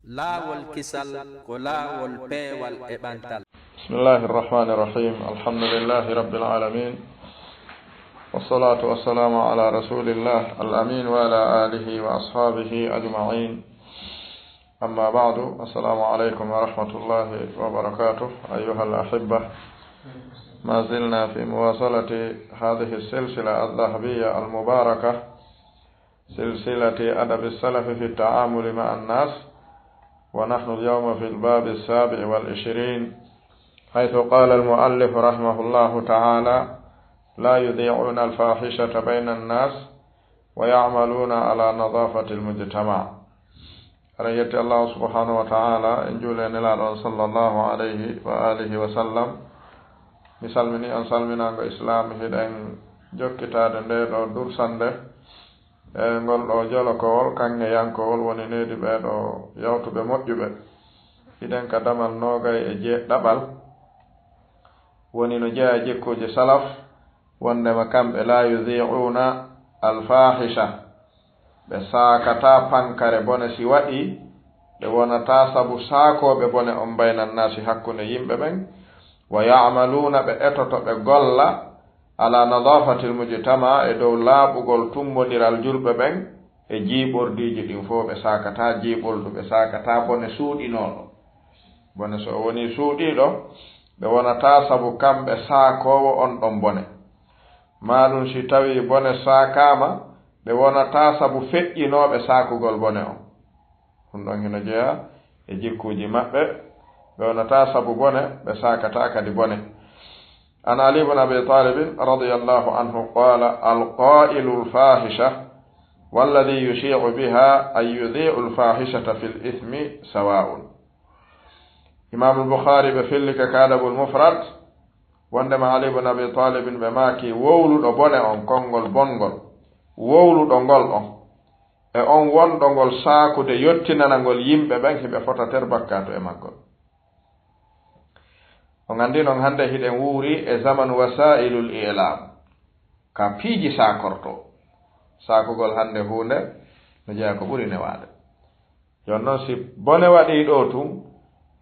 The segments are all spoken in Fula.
laawol kisal ko laawol peewal e ɓantal. Bismillahi irrahmani irrahim. Alhamdulillahi rabbil alamin. Wassalatu wassalamu ala rasulillah al-amin wa ala alihi wa ashabihi ajma'in. Amma ba'du. Assalamu alaikum wa rahmatullahi wa barakatuh. Ayyuha al-ahibba. ما زلنا في مواصلة هذه السلسلة الذهبية المباركة، سلسلة أدب السلف في التعامل مع الناس، ونحن اليوم في الباب 27 حيث قال المؤلف رحمه الله تعالى: لا يذيعون الفاحشة بين الناس ويعملون على نظافة المجتمع. رأيت الله سبحانه وتعالى إن جولين الله صلى الله عليه وآله وسلم misalmini on salminago islam hiɗen jokkitade nde ɗo dursande e ngol ɗo jolokowol kanŋe yankowol woni nedi ɓeɗo yawtuɓe moƴƴuɓe hiɗen ka damal nogay e jeeɗɗaɓal woni no jeeya jikkuji salaf wondema kamɓe la yudi'una alfahisha ɓe saakata pankare bone si waɗi ɓe wonata sabu saakoɓe bone on baynan nasi hakkunde yimɓe ɓen wa ya'maluna ɓe etoto ɓe golla ala nadafati almujtama e dow laaɓugol tummodiral julɓe ɓen e jiiɓordiji ɗin fof ɓe sakata jiiɓoldu ɓe sakata bone suuɗinoɗo bone so woni suuɗiɗo ɓe wonata sabu kamɓe saakowo on ɗon bone maɗum si tawi bone sakama ɓe wonata sabu feƴƴinoɓe sakugol bone on ɗum ɗon hino jeeya e jikkuji maɓɓe ونتا سبب بنه بساكتا كدي بنه. عن علي بن أبي طالب رضي الله عنه قال: القائل الفاحشة والذي يشيع بها أن يذيع الفاحشة في الإثم سواء. إمام البخاري بفلك كادب المفرد وندم علي بن أبي طالب بماكي وولو بنه أن كونغول بونغول وولو دونغول e on wondongol saakude yottinanangol yimɓe ɓen heɓe fota terbakkato e maggol. on andi noon hande hiɗen wuuri e zaman wasailul ilam ka piiji sakorto sakugol hande hunde no jeeya ko ɓuri newade jon noon si bone waɗi ɗo tun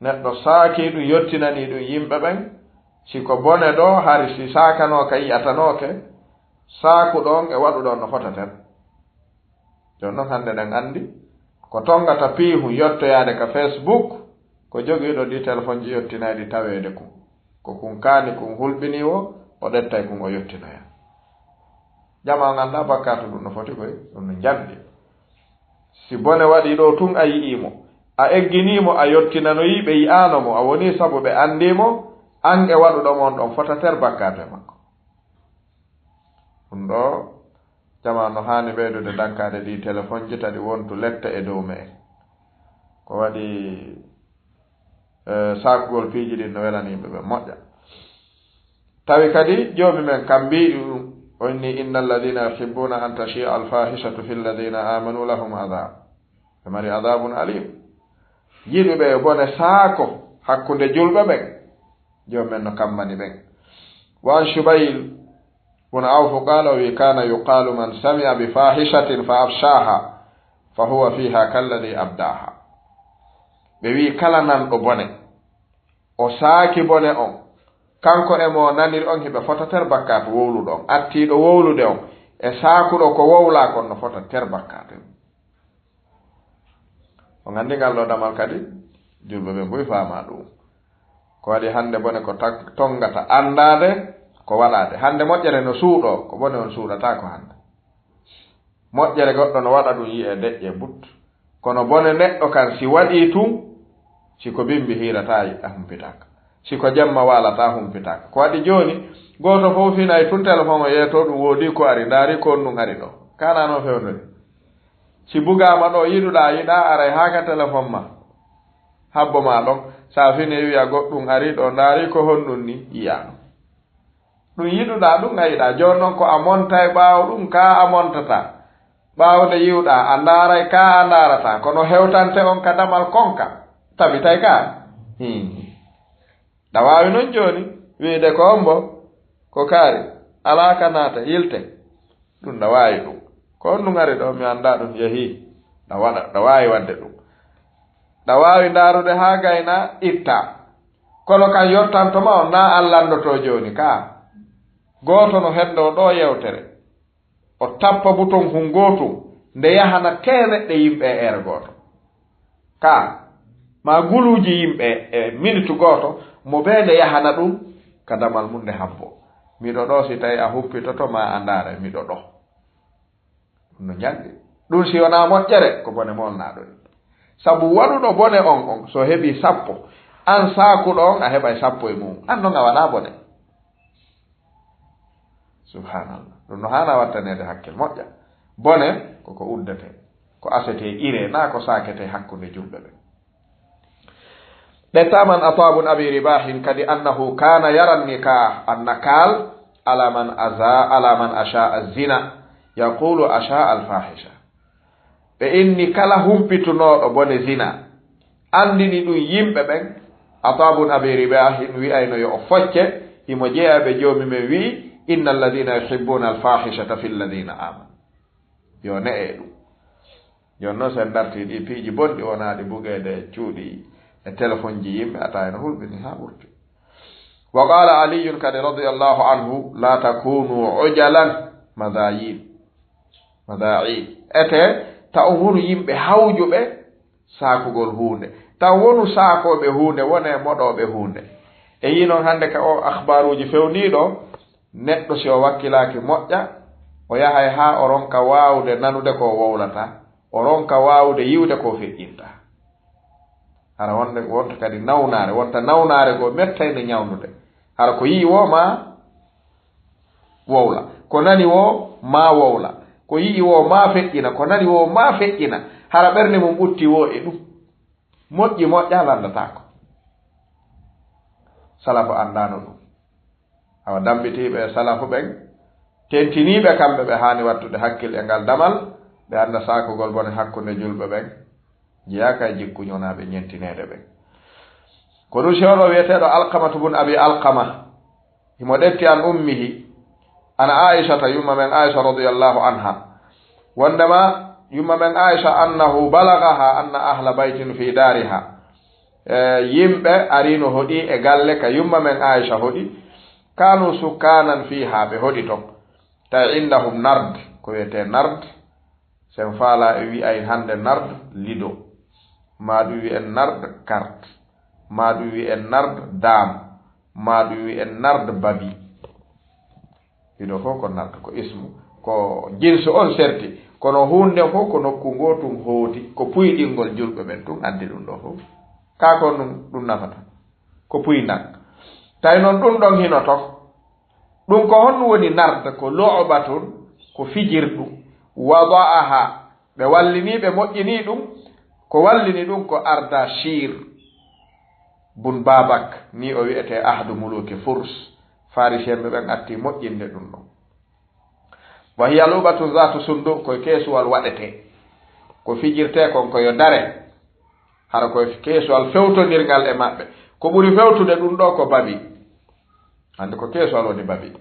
neɗɗo saaki ɗum yottinani ɗum yimɓe ɓen siko bone ɗo hari si sakanoka yiyatanoke saaku ɗon e waɗuɗon no fotaten jon noon hande ɗen andi ko tongata piihu yottoyade ka Facebook ko jogiiɗo ɗi téléphone ji yottinaɗi tawede kum ko kun kaani kun hulɓini o ɗettay kun o yottinoya jama ganda bakkatu ɗum no foti koy ɗum no jamɗi si bone waɗi ɗo tun a yi'imo a egginimo a yottinanoyi ɓe yi'anomo a woni sabu ɓe andimo an e waɗuɗo mon ɗon fota ter bakkatu e makko ɗum ɗo jama no hani ɓeydude dankade ɗi téléphone ji tadi wontu lette e dow me ko waɗi saakugol piiji ɗin no welaniɓe ɓe moƴƴa tawi kadi joomi men kam mbi ɗum onni inna alladina yuhibbuna an tashia alfahishatu fi alladina amanu lahum adab ɓe mari adabun alim yiɗuɓe e bone saako hakkunde julɓe ɓen joomi men no kammani ɓen wa an shubayl bun awfu qala wi kana yuqalu man sami'a bi fahishatin fa afshaha fa huwa fiha kalladi abdaha ɓe wi kala nanɗo bone o saaki bone on kanko e mo nanir on heɓe fota ter bakkatu wowluɗo on attiɗo wowlude on e saakuɗo ko wowla kon no fota ter bakkatu o gandi ngal ɗo damal kadi julɓe ɓe mboy faama ɗum ko waɗi hande bone ko tongata andade ko waɗade hande moƴƴere no suuɗo ko bone on suuɗata ko hande moƴƴere goɗɗo no waɗa ɗum yi'e deƴƴe but kono bone neɗɗo kan si waɗi tun siko bimbi hirata a humpitaka siko jemma walata humpitaka ko waɗi joni goto fof finayi tun téléphone o yeeto ɗum woodi ko ari daari ko ɗum ari ɗo kana no fewnori si bugama ɗo yiɗuɗa yiɗa aray haka téléphone ma habbo ma ɗon sa fini wiya goɗɗum ari ɗo daari ko honɗum ni yiyano ɗum yiɗuɗa ɗum a yiɗa joni noon ko a monta e ɓaawo ɗum ka a montata ɓaawde yiwɗa a ndaaray ka a ndaarata kono hewtante on ka damal konka tabitay ka ɗa waawi noon jooni wiide ko on mbo ko kaari alaa ka naata yilte ɗum ɗa waawi ɗum ko on ɗum ari ɗo mi annda ɗum yehii ɗa waawi wadde ɗum ɗa waawi ndaarude haa gayna itta kono kan yottantoma o na allandoto jooni ka gooto no heddo ɗo yewtere o tappa buton hun gootum nde yahana teneɗɗe yimɓe ere gooto ka ma guluuji yimɓe e minute gooto mo ɓe nde yahana ɗum ka damal mum nde habbo miɗo ɗo si tawi a huppitoto ma andaare miɗo ɗo no ñalɗi ɗum si wona moƴƴere ko bone molnaɗon sabu waɗuɗo bone on so heɓi 10 an saakuɗo on a heɓay 10 e mum an noon a waɗa bone subhanallah ɗum no hana wattanede hakkil moƴƴa bone koko uddete ko asete ire na ko sakete hakkunde julɓe ɓe ɗettaman atabun abi ribahin kadi annahu kana yara nikah annakal ala man asha azina yaqulu asha alfahisha ɓe inni kala humpitunoɗo bone zina andini ɗum yimɓe ɓen atabun abi ribahin wi'ayno yo o focce himo jeeyaɓe joomi men wi'i inna alladina yuhibbuna alfahishata fi alladina amanu yo ne e ɗum jonno sen darti ɗi piiji bonɗi wonaɗi bugeede cuuɗi e téléphone ji yimɓe ata ene hulɓini ha ɓurti wa qala aliyun kadi radiallahu anhu la takunu ujalan madayid ete taw hunu yimɓe hawjuɓe saakugol hunde taw wonu saakoɓe hunde wone moɗoɓe hunde e yi noon hande ka o akhbaruji fewniɗo neɗɗo si o wakkilaki moƴƴa o yahay ha o ronka wawde nanude ko wowlata o ronka wawde yiwde ko feƴƴinta hara wonta kadi nawnare wonta nawnare go mettayde ñawnude hara ko yi wo ma wowla ko nani wo ma wowla ko yi wo ma feƴƴina ko nani wo ma feƴƴina hara ɓernde mum ɓutti wo e ɗum moƴƴi moƴƴa landatako salafu andano ɗum awa dambitiɓe salafu ɓen tentiniɓe kamɓe ɓe hani wattude hakkil e ngal damal ɓe anda sakugol bone hakkunde julɓe ɓen jeyaka jikkuñonaɓe ñentinede ɓen ko ɗum sewɗo wiyeteɗo alqamatu bun abi alqama himo ɗetti an ummihi ana aishata yumma men aicha radiallahu anha wondema yumma men aicha annahu balagaha anna ahla baytin fi dariha yimɓe arino hoɗi e galle ka yumma men aicha hoɗi kanu sukkanan fiha ɓe hoɗi ton tawi indahum nard ko wiyete nard sen faala e wi'ay hande nard lido maɗum wi en nard carte maɗum wi en nard dame maɗum wi en nard babi ɗiɗo fof ko nard ko ismu ko jinsu on serti kono hunde fof ko nokku gotum hooti ko puyɗingol julɓe ɓen tun andi ɗum ɗo fof ka ko ɗum nafata ko puynan tawi noon ɗum ɗon hino tok ɗum ko honno woni nard ko lo'obatun ko fijirɗum wada'aha ɓe wallini ɓe moƴƴini ɗum ko wallini ɗum ko arda shir bun babak ni o wi'ete ahdu muluki furs farisien ɓen atti moƴƴinde ɗum ɗon wa hiya lubatun zatu sundu koye keesuwal waɗete ko fijirte kon koyo dare hara koye keesuwal fewtodirgal e maɓɓe ko ɓuri fewtude ɗum ɗo ko babi hande ko keesuwal woni babi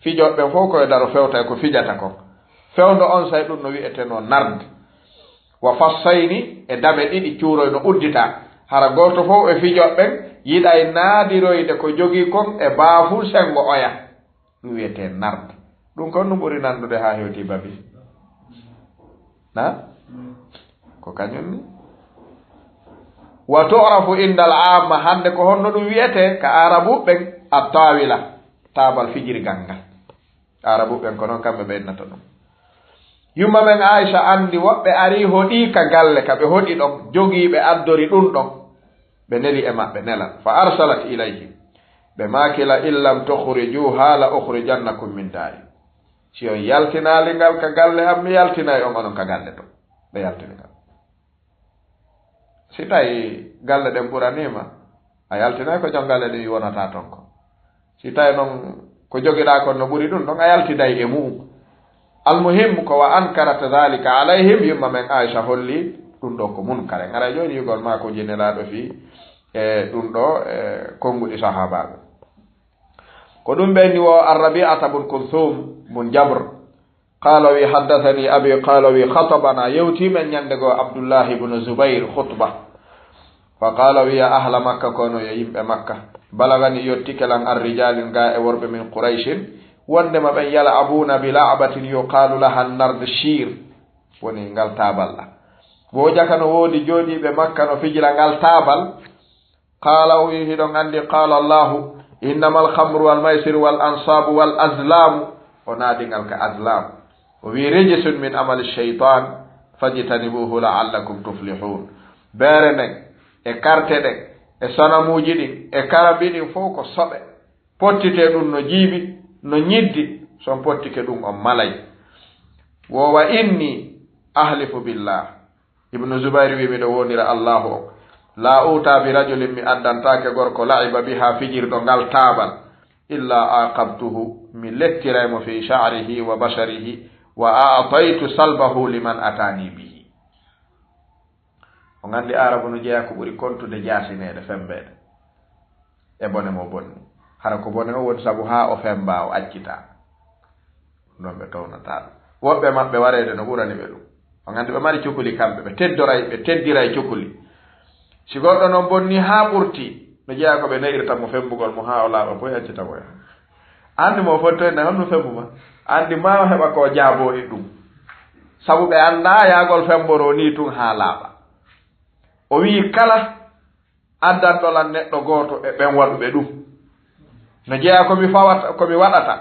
fijoɓe fof koye daro fewta ko fijata kon fewndo on say ɗum no wi'eteno nard wa fassayni e dame ɗiɗi cuuroy no uddita hara goto fof e fijoɓɓen yiɗay naadiroyde ko jogii kon e baafu sengo oya ɗum wiyete nard ɗum kon ɗum ɓuri nandude ha hewti babi na ko kañum ni wa tu'rafu indal amma hande ko honno ɗum wiyete ka arabuɓɓen a tawila tabal fijirgal ngal arabuɓɓen ko noon kamɓe ɓennata ɗum yumma men aicha andi woɓɓe ari hoɗi ka galle ka ɓe hoɗi ɗon jogiiɓe addori ɗum ɗon ɓe neli e maɓɓe nelan fa arsalat ilayhim ɓe makila illam tukhriju hala ukhrijannakum min dari si on yaltinali ngal ka galle am mi yaltinay on onon ka galle to ɓe yaltini ngal si tawi galle ɗen ɓuranima a yaltinay ko jom galle ɗin wonata ton ko si tawi noon ko jogiɗa kon no ɓuri ɗum ɗon a yaltiday e mu'um almuhim ko wa ankarat dhalika alayhim yumma men aicha holli ɗum ɗo ko munkare ngara joni yugol ma ko jinelaɗo fi e ɗum ɗo konguɗi sahabaɓe ko ɗum ɓenni wo arrabi'ata bun kulthum bun jabr qala wi haddathani abi qala wi khatabana yewtimen ñande go abdoullahi ibn zubayr khutba fa qala wiya ahla makka kono yo yimɓe makka balagani yottikelan arrijalin ga e worɓe min qurayshin wondema ɓen yala abuna bi la'batin yuqalu laha nard shir woni ngal tabal ɗa wo jakano woodi jooɗiɓe makka no fijila ngal tabal qala o wi hiɗon andi qala allahu innama alhamru walmaysiru wal ansabu wal azlamu o naadingal ka azlam o wi rijisun min amali cheytan fajtanibuhu la'allakum tuflihun beere nden e carte ɗen e sonamuji ɗin e karambi ɗin fof ko soɓe pottite ɗum no jiiɓi no ñiddi son pottike ɗum on malay wowa inni ahlifu billah ibnu zubayr wi miɗo wonira allahu o la uta bi rajulin mi addantake gorko la'iba biha fijirɗo ngal taabal illa aqabtuhu mi lettiraymo fi sha'rihi wa basharihi wa a'taytu salbahu liman atani bihi o gandi arabu no jeeya ko ɓuri kontude jasinede fembeɗe e bone mo bonni hara ko bone o woni saabu ha o femba o accita non ɓe townata ɗum woɓɓe maɓɓe warede no ɓurani ɓe ɗum o gandi ɓe mari cukuli kamɓe ɓe teddiray cukuli si goɗɗo noon bonni ha ɓurti no jeeya ko ɓe nayirta mo fembugol mo ha o laaɓa boy accita moya andi mo fottoyne honno fembuma andi ma heɓa ko jaabo e ɗum sabu ɓe anda yaagol femboro ni tun ha laaɓa o wi kala addanɗolan neɗɗo gooto e ɓen waɗuɓe ɗum no jeeya komi waɗata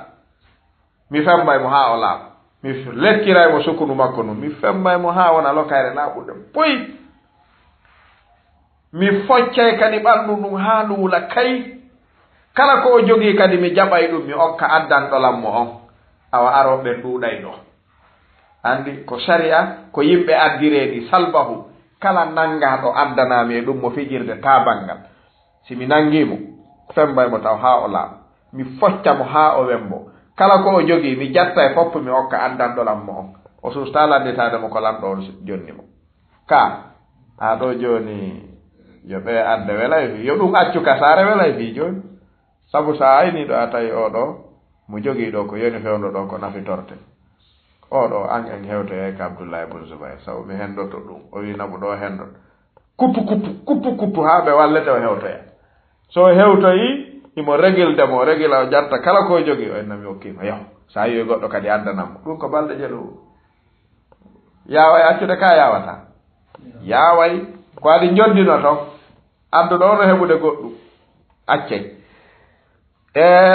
mi fembay mo ha o laaɓa mi lekkiray mo sukunu makko num mi fembay mo ha wona lokayre laaɓude boy mi foccay kadi ɓanndu ɗum ha luula kay kala ko o jogii kadi mi jaɓay ɗum mi okka addanɗolanmo on awa aroɓe ɗuuɗay ɗo andi ko sharia ko yimɓe addireedi salbahu kala nanngaɗo addanami e ɗum mo fijirde taabal ngal si mi nanngimo fembaymo taw ha o laaɓa mi focca mo ha o wembo kala ko o jogii mi jatta e fopp mi okka addanɗolanmo on o susta landitademo ko lanɗo on jonni mo ka ha ɗo joni yo ɓe adde welay fi yo ɗum accu ka saare welay fi joni sabu sa ayniɗo a tawi oɗo mo jogii ɗo ko yoni fewndo ɗo ko nafitorte oɗo an en hewtoye ka Abdoullah ibn Zubayr sabu mi hendoto ɗum o wi nabu ɗo hendot kuppu ha ɓe wallete o hewtoya so hewtoyi imo regildemo regila o jarta kala ko jogii o ennami hokkima yaw sa yi goɗɗo kadi addanammo ɗum ko balɗe jelu yaway accude ka yawata yaway ko adi joddino ton adduɗo ono heɓude goɗɗum accey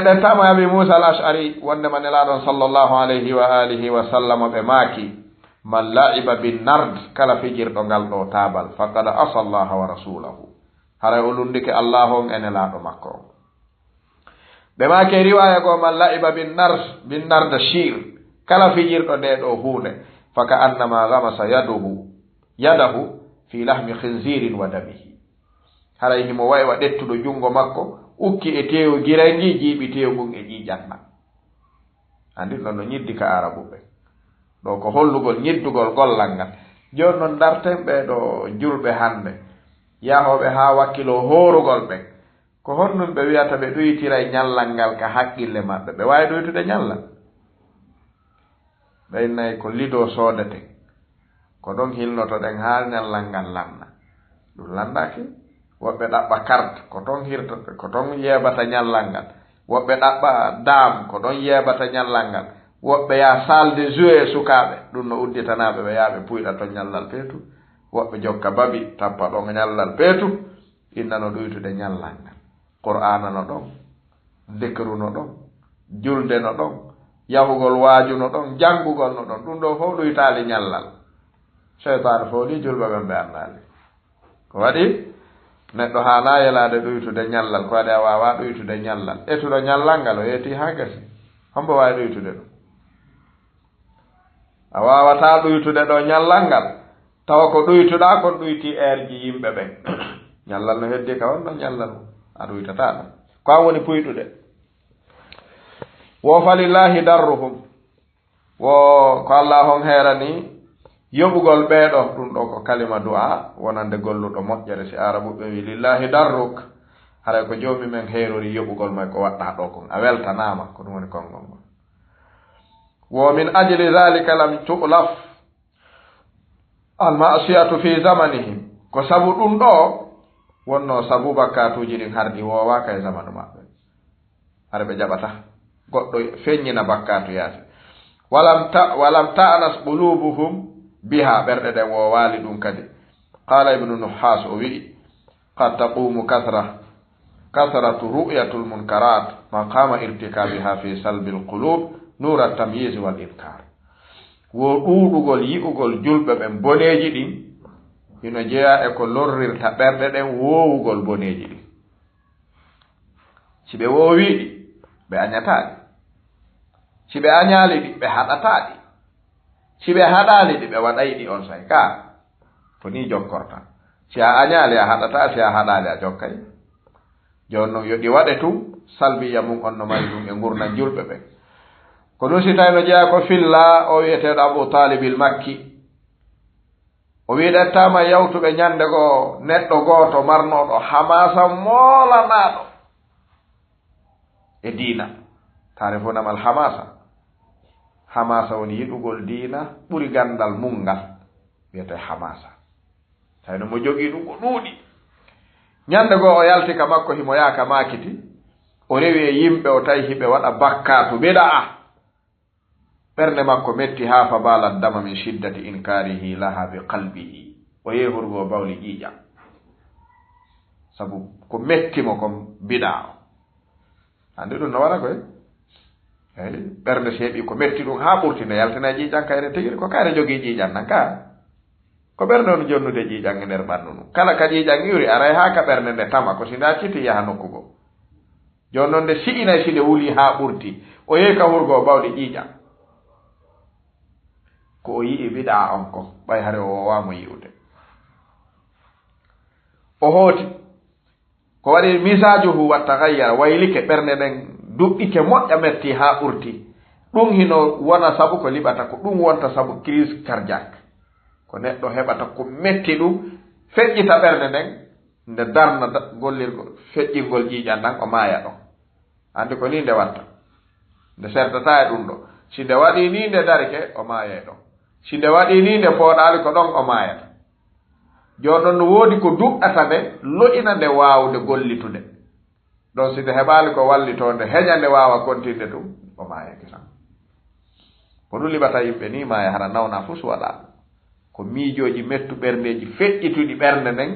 ɗen tama abi Musa al ashari wondema nelaɗon sallllahu alayhi wa alihi wa sallam ɓe maaki man la'iba bin nard kala fijirɗo ngal ɗo taabal faqad asa allaha wa rasulahu haray o lundike allahu on e nelaɗo makko on ɓe maake riwaya goo man la'iba bin nard shir kala fijirɗo nde ɗo hunde faka annama gamasa yadahu fi lahmi khinzirin wa damihi haray himo waywa ɗettuɗo jungo makko ukki e tewu girangi jiiɓi tewgun e ƴiƴanna andi ɗon no ñiddi ka arabuɓe ɗo ko hollugol ñiddugol gollal ngal joni noon darten ɓe ɗo julɓe hande yahoɓe ha wakkilo horugol ɓe ko honnum ɓe wiyata ɓe ɗoytiray ñallal ngal ka haqqille maɓɓe ɓe wawi ɗoytude ñallal ɓeynayi ko lido soodete ko ɗon hilnoto ɗen ha ñallal ngal lanna ɗum landaki woɓɓe ɗaɓɓa carte ko ton hirtote ko ton yeɓata ñallal ngal woɓɓe ɗaɓɓa dam ko ɗon yeɓata ñallal ngal woɓɓe ya salle de jeu sukaɓe ɗum no udditanaɓe ɓe yaaɓe puyɗa ton ñallal peetu woɓɓe jokka babi tappa ɗon ñallal peetu innano ɗoytude ñallal ngal qur'ana no ɗon dicru no ɗon julde no ɗon yahugol waaju no ɗon janngugol no ɗon ɗum ɗo fof ɗoytaali ñallal cheytane fooli julɓe ɓen ɓe anndaali ko waɗi neɗɗo haala yelaade ɗoytude ñallal ko waɗi a waawa ɗoytude ñallal etuɗo ñallal ngal o yeeti haa gasi hombo waawi ɗoytude ɗum a waawataa ɗoytude ɗo ñallal ngal tawa ko ɗoytuɗaa kon ɗoyti aire ji yimɓe ɓen ñallal no heddi ka wonno ñallal a ɗoytataa ɗum ko an woni puyɗude wo falillahi darruhum wo ko allah hon heerani yoɓugol ɓeeɗo ɗum ɗo ko kalima du'a wonande golluɗo moƴƴere si arabuɓe wi lillahi darruk haray ko joomi men heerori yoɓugol may ko waɗɗa ɗo kon a weltanama ko ɗum woni konngol ngol wo min ajli dhalika lam tu'laf almasiyatu fi zamanihim ko sabu ɗum ɗo wonno sabu bakkatuji ɗin harɗi woowaka e zamanu maɓɓe hara ɓe jaɓata goɗɗo feññina bakkatu yaade walam ta'anas qulubuhum biha ɓerɗe ɗen woowali ɗum kadi qala ibnu nuhas o wi'i qad taqumu kasratu ru'yatul munkarat maqama irtikabiha fi salbil qulub nura tamyiz wal inkar wo ɗuɗugol yi'ugol julɓe ɓen boneji ɗin ino jeeya e ko lorrirta ɓerɗe ɗen woowugol boneji ɗin si ɓe woowiɗi ɓe añataɗi si ɓe añaali ɗi ɓe haɗataɗi si ɓe haɗali ɗi ɓe waɗayɗi on say ka ko ni jokkorta si a añaali a haɗata si a haɗali a jokkay joni noon yo ɗi waɗe tum salbiya mum on no mari ɗum e gurnan julɓe ɓen ko ɗum si tawi no jeeya ko filla o wiyeteɗo Abu Talibil Makki o wiɗettama yawtuɓe ñande goo neɗɗo gooto marnoɗo hamasa moolanaɗo e diina taare fo namal hamasa woni yiɗugol diina ɓuri gandal mungal wiyete hamasa tawino mo jogii ɗum ko ɗuuɗi ñande goo o yalti ka makko himo yaaka makiti o rewi e yimɓe o tawi hiɓe waɗa bakkatu bidaa ɓernde makko metti haa fa balat dama min shiddati inkarihi laha bi qalbihi o yehurgo bawli ƴiiƴam sabu ko mettimo kon bidaa o andi ɗum no waɗa koye eyi ɓernde seeɓi ko metti ɗum haa ɓurtine yaltina ƴiiƴan kayre tigi ko kayre jogii ƴiiƴan nan ka ko ɓernde on jonnude ƴiiƴan e nder ɓanndu ndu kala ka ƴiiƴan iwri aray haa ka ɓernde nde tama ko si nde acciti yaha nokkugo jooni noon nde si'inay si nde wuli haa ɓurti o yehi ka hurgo bawɗi ƴiiƴan ko o yi'i biɗa on ko ɓay hare o wowamo yi'ude o hooti ko waɗi misajuhu watta gayyara waylike ɓernde ɗen duɓɓike moƴƴa metti haa ɓurti ɗum hino wona sabu ko liɓata ko ɗum wonta sabu crise cardiaque ko neɗɗo heɓata ko metti ɗum feƴƴita ɓernde nden nde darna gollirgo feƴƴingol ƴiiƴan ɗan o maaya ɗon andi ko ni nde watta nde serdata e ɗum ɗo si nde waɗi ni nde darike o maaya ɗon si nde waɗi ni nde pooɗaali ko ɗon o maayata jooni ɗon no woodi ko duɗɗata nde loƴina nde waawde gollitude ɗon si nde heɓaali ko wallitonde heña nde waawa kontinde ɗum o maaya kisan ko ɗum liɓata yimɓe ni maaya hara nawna fuu suwaɗa ko miijooji mettu ɓerndeji feƴƴituɗi ɓernde nden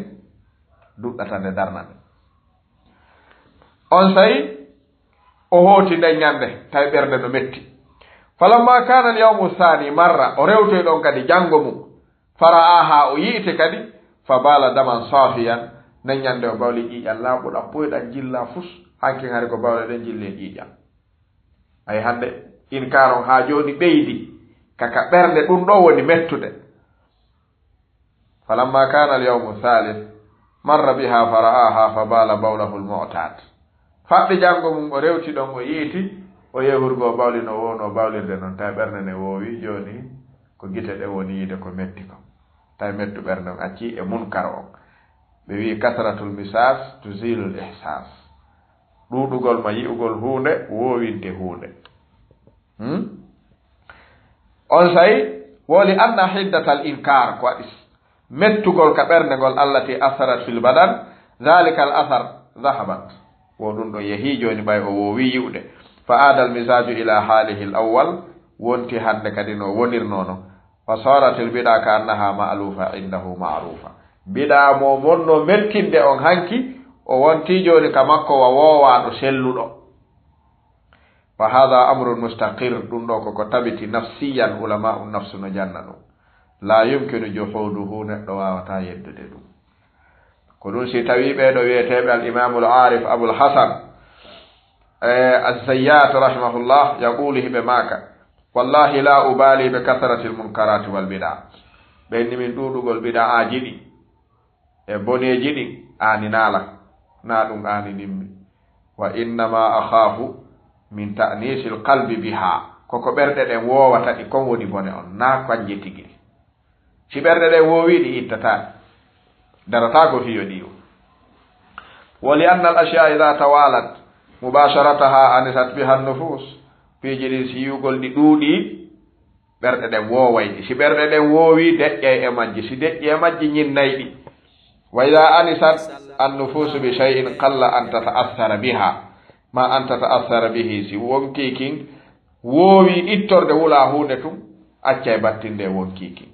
duɗɗata nde darna nde on sayi o hooti nden ñande tawi ɓernde no metti falamma kana al yawmu thani marra o rewtoy ɗon kadi janngo mum fara'aha o yi'ite kadi fa bala daman safiyan nen ñande o bawli ƴiiƴan laaɓuɗan ɓoyɗan jilla fus hankin hari ko bawle ɗen jille ƴiiƴan ay hande inkaron ha joni ɓeydi kaka ɓernde ɗum ɗo woni mettude falamma kana al yawmu thalith marra biha fara'aha fa bala bawlahu lmu'tad faɗɗi janngo mum o rewti ɗon o yiiti o yehurgo bawli no wowno bawlirde noon tawi ɓernde nde woowi joni ko gite ɗe woni yiide ko metti ko tawi mettu ɓernde on acci e munkar on ɓe wi kasratul misas tuzilul ihsas ɗuɗugol ma yi'ugol hunde woowinte hunde on sayi woli anna hiddatal inkar ko waɗi mettugol ka ɓernde ngol allati asarat fil badan dhalika al athar dhahabat wo ɗum ɗo yehi joni ɓay o woowi yi'ude fa aada almisaju ila haalihi l awwal wonti hande kadi no wonirnono fa sarat l biɗa ka annaha maalufa indahu maarufa biɗa mo monno mettinde on hanki o wonti joni ka makko wa woowaɗo selluɗo fa hada amrun mustaqir ɗum ɗo koko tabiti nafsiyan ulama u nafsu no janna ɗum la yumkinu juhuduhu neɗɗo wawata yeddude ɗum ko ɗum si tawi ɓeɗo wiyeteɓe al imamu l arif abul hasan الزيات رحمه الله يقول بماك والله لا أبالي بكثرة المنكرات والبدع بين من دودغول بدع جدي بني جدي آني نالا نالون آني نمي وإنما أخاف من تأنيس القلب بها كوكو برده دي ووata دي كون ودي بوني on na kanje tigi si berde de wowi di ittata darata ko fiyo diwo wali anna al ashya idha tawalat mubasharataha anisat biha an-nufus piijiri si yugol ɗi ɗuuɗi ɓerɗe ɗen woowayɗi si ɓerɗe ɗen woowi deƴƴay e majji si deƴƴi e majji ñinnayɗi wa ida anisat annufusu bi shay'in qalla an tata'athara biha ma an tata'athara bihi si wonkikin woowi ittorde wula hunde tum acca e battinde wonkikin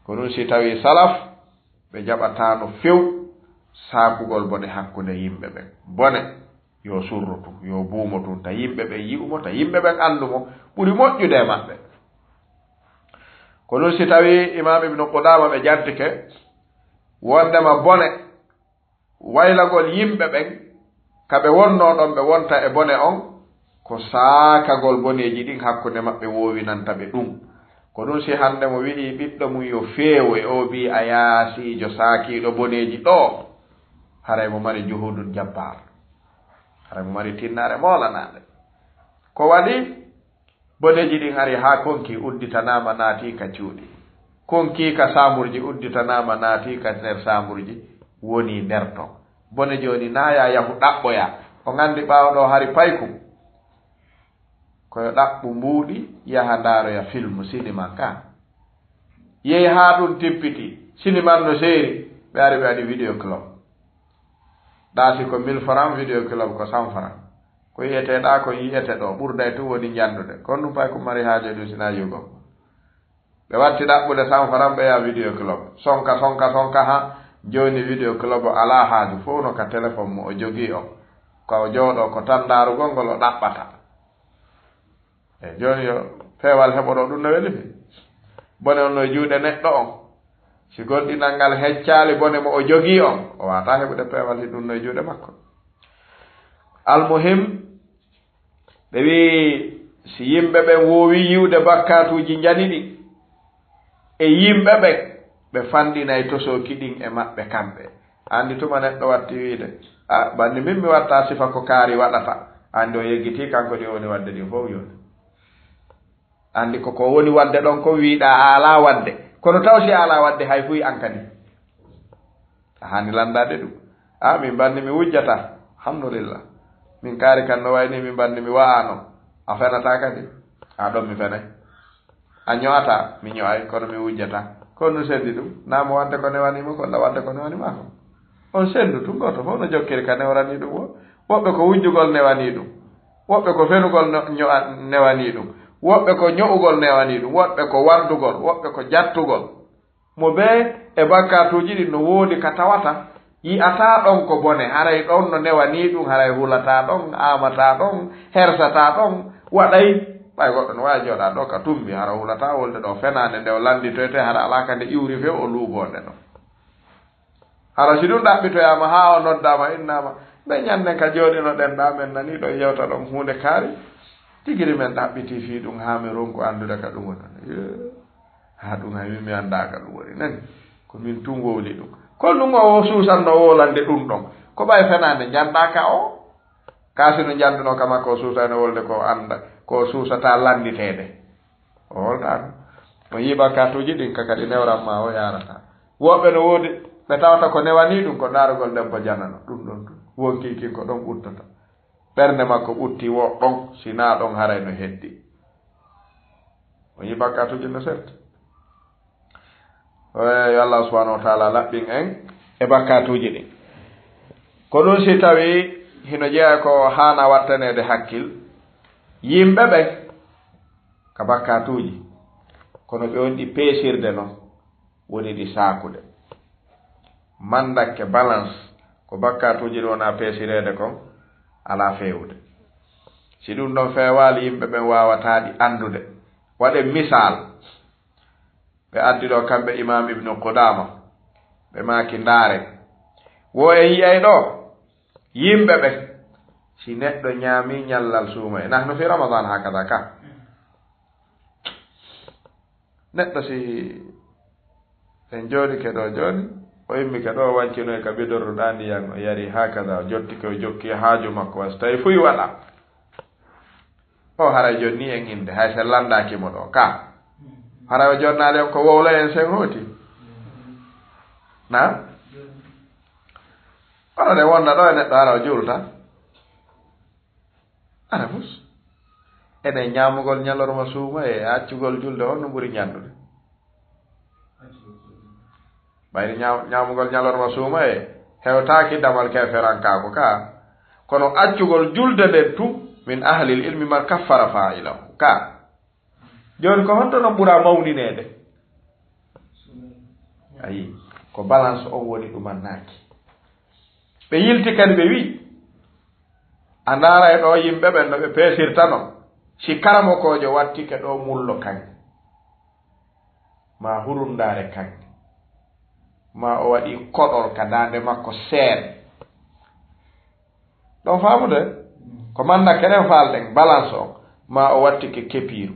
ko ɗum si tawi salaf ɓe jaɓatano few saakugol bone hakkunde yimɓe ɓen bone yo surrutu yo buumo tum ta yimɓe ɓen yi'umo ta yimɓe ɓen andumo ɓuri moƴƴude e maɓɓe ko ɗum si tawi imam ibnu qudama ɓe jantike wondema bone waylagol yimɓe ɓen kaɓe wonno ɗon ɓe wonta e bone on ko saakagol boneji ɗin hakkunde maɓɓe wowinanta ɓe ɗum ko ɗum si hande mo wi'i ɓiɗɗo mum yo feewo e o bi a yaasiijo saakiiɗo boneji ɗo haray mo mari juhudun jabbar haray mo mari tinnare moolanaɗe ko waɗi boneji ɗin ari ha konki udditanama naati ka cuuɗi konki ka samburji udditanama naati ka nder samburji woni nder ton bone joni naya yahu ɗaɓɓoya o gandi ɓawɗo hari paykum koyo ɗaɓɓu mbuuɗi yaha ndaroya film cinéma ka yehi ha ɗum tippiti cinéman no seeri ɓe ari ɓe waɗi vidéo club ɗaasi ko 1000 francs vidéo club ko 100 francs ko yiyeteɗa ko yiyete ɗo ɓurday tum woni jandude kono ɗum pay ko mari haaje ɗum sina yugo ɓe watti ɗaɓɓude 100 francs ɓe ya vidéo club sonka ha joni vidéo club o ala haaju fof no ka téléphone mo o jogii o ko jooɗo ko tan ndarugol ngol o ɗaɓɓata e joni yo peewal heɓoɗo ɗum no weli fi bone on no juuɗe neɗɗo on si gonɗinal ngal heccaali bone mo o jogii on o wata heɓude peewal hi ɗum no juuɗe makko almuhim ɓe wi si yimɓe ɓen woowi yiwde bakkatuji jani ɗi e yimɓe ɓen ɓe fanɗinay tosoki ɗin e maɓɓe kamɓe andi tuma neɗɗo watti wiide a banni min mi watta sifa ko kaari waɗata andi o yeggiti kanko ɗi woni wadde ɗin fof yoni andi koko woni wadde ɗon ko wiiɗa a ala wadde kono taw si ala wadde hay fuy an kadi a hani landade ɗum a min banni mi wujjata alhamdulillah min kaari kan no wayni min banni mi wa'ano a fenata kadi a ɗon mi fenay a ño'ata mi ño'ay kono mi wujjata kono nu sendi ɗum namo wadde ko newanimo kolla wadde ko newanima ko on sendu tum goto fof no jokkiri ka newrani ɗum o woɓɓe ko wujjugol newani ɗum woɓɓe ko fenugol newani ɗum woɓɓe ko ño'ugol newani ɗum woɓɓe ko wardugol woɓɓe ko jattugol mo ɓe e bakkatuji ɗi no woodi ka tawata yi'ata ɗon ko bone haray ɗon no newani ɗum haray hulata ɗon amata ɗon hersata ɗon waɗay ɓay goɗɗo no wawi jooɗa ɗo ka tumbi hara hulata wolde ɗo fenade nde o landitoyte hara ala ka nde iwri few o luugonde ɗo hara si ɗum ɗaɓɓitoyama ha o noddama innama ɓe ñanden ka jooɗino ɗen ɗa men nani ɗon yewta ɗon hunde kaari tigiri men ɗaɓɓiti fi ɗum ha mi ronku andude ka ɗum woni ha ɗum hay min mi andaka ɗum woni nani ko min tum wowli ɗum kono ɗum o suusanno wolande ɗum ɗon ko ɓay fenade janɗaka o kaasi no janduno kama ko suusano wolde ko anda ko suusata landitede o holɗano o yiiɓa katuji ɗin ka kadi newranma o yarata woɓɓe no woodi ɓe tawata ko newani ɗum ko darugol debbo janano ɗum ɗon ɗum wonkikin ko ɗon ɓuttata ɓernde makko ɓutti wo ɗon sina ɗon haray no heddi o yiiɓa katuji no setta yo Allah subhanahu wa taala laɓɓin en e bakkatuji ɗin ko ɗum si tawi hino jeeya ko hana wattanede hakkil yimɓe ɓen ka bakkatuji kono ɓe woni ɗi peesirde noon woni ɗi saakude mandakke balance ko bakkatuji ɗi wona peesirede kon ala fewude si ɗum ɗon feewali yimɓe ɓen wawata ɗi andude waɗe misal ɓe addi ɗo kamɓe imam ibnu qudama ɓe maki ndaare wo e yiyay ɗo yimɓe ɓen si neɗɗo ñaami ñallal suumay nahno fi ramadan hakada ka neɗɗo si en jooɗike ɗo joni o immike ɗo wancinoy ka bidorruɗa ndiyan o yari hakada o jottike o jokki haaju makko was tawi fuy waɗa o haray joni ni en inde hay sen landakimo ɗo ka haray o jonnali en ko wowlo en sen hooti na oɗo de wonda ɗo e neɗɗo hara o julta ana fus enen ñamugol ñalorma suuma e accugol julde on no ɓuri ñandude ɓayri ñamugol ñalorma suuma e hewtaaki damal keferankaako ka kono accugol julde nden tu min ahlil ilmi man kaffara fa'ilahu ka joni ko honto non ɓura mawninede ayi ko balance on woni ɗumannaaki ɓe yilti kadi ɓe wi a ndaara e ɗo yimɓe ɓen no ɓe peesirta non si karamokojo wattike ɗo mullo kanŋe ma hurundaare kanŋe ma o waɗi koɗol ka daande makko seeɗa ɗon faamude ko manda kenen faalɗen balance o ma o wattike kepiiru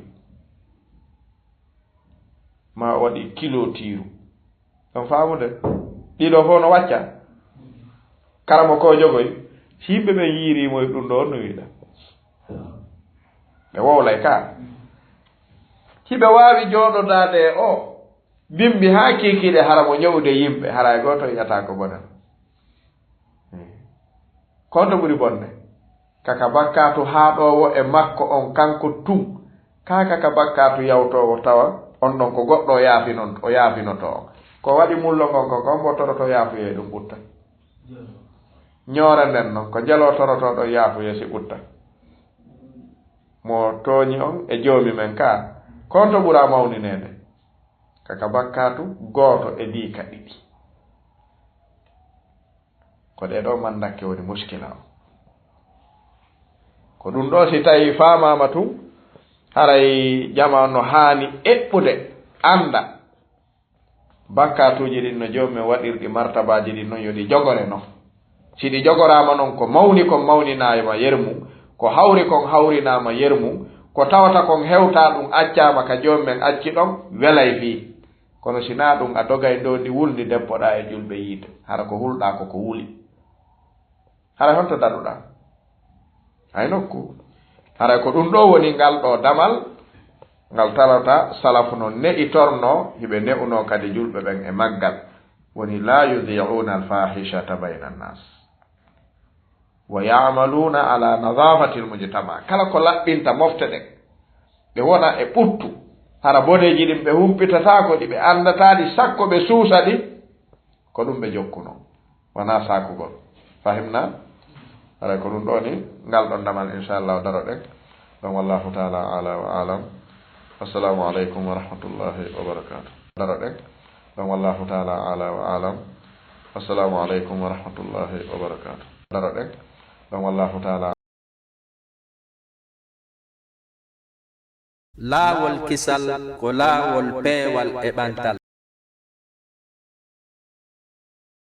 ma o waɗi kilo tiiru ɗon faamude ɗiɗo fof no wacca karamo ko jogoy si yimɓe ɓen yiirimo e ɗum ɗo on no wiɗa ɓe wowlay ka hiɓe waawi jooɗodaade o bimbi haa kiikiiɗe hara mo ñowde yimɓe hara gooto yiyata ko bonan konto ɓuri bonde kaka bakkatu haaɗowo e makko on kanko tum ka kaka bakkatu yawtowo tawa on ɗon ko goɗɗo o yaafinoto on ko waɗi mullo ngon ko kon mbo toroto yaafuye ɗum ɓutta ñoore nden noon ko jelo toroto ɗo yaafuye si ɓutta mo tooñi on e joomi men ka konto ɓura mawninede kaka bakkatu gooto e diika ɗiɗi ko ɗe ɗo mandakke woni muskila o ko ɗum ɗo si tawi faamama tum haray jama no haani eɓɓude anda bakkatuji ɗin no joomumen waɗirɗi martabaji ɗin noon yo ɗi jogore noon si ɗi jogorama noon ko mawni kon mawninayima yermum ko hawri kon hawrinama yermum ko tawata kon hewta ɗum accama ka joomumen acci ɗon welay fii kono sina ɗum a dogay dow ndi wulndi debboɗa e julɓe yiide hara ko hulɗa koko wuli haray honto daɗuɗa hay nokku haray ko ɗum ɗo woni ngal ɗo damal ngal tarata salafu no ne'itorno hiɓe ne'uno kadi julɓe ɓen e maggal woni la yudi'una alfahishata bayna annas wa ya'maluna ala nadafati almujtama kala ko laɓɓinta mofte ɗen ɓe wona e ɓuttu hara bodeji ɗin ɓe humpitatako ɗi ɓe andataɗi sakko ɓe suusa ɗi ko ɗum ɓe jokkuno wona sakugol fahimna haray ko ɗum ɗo ni ngal ɗon damal inchallahu daro ɗen ɗon wallahu taala ala wa alam assalamu aleykum wa rahmatullahi wa barakatuh daro ɗen ɗon wallahu taala ala wa alam assalamu aleykum wa rahmatullahi wa barakatuh daro ɗen ɗon wallahu taala laawol kisal ko laawol peewal e ɓantal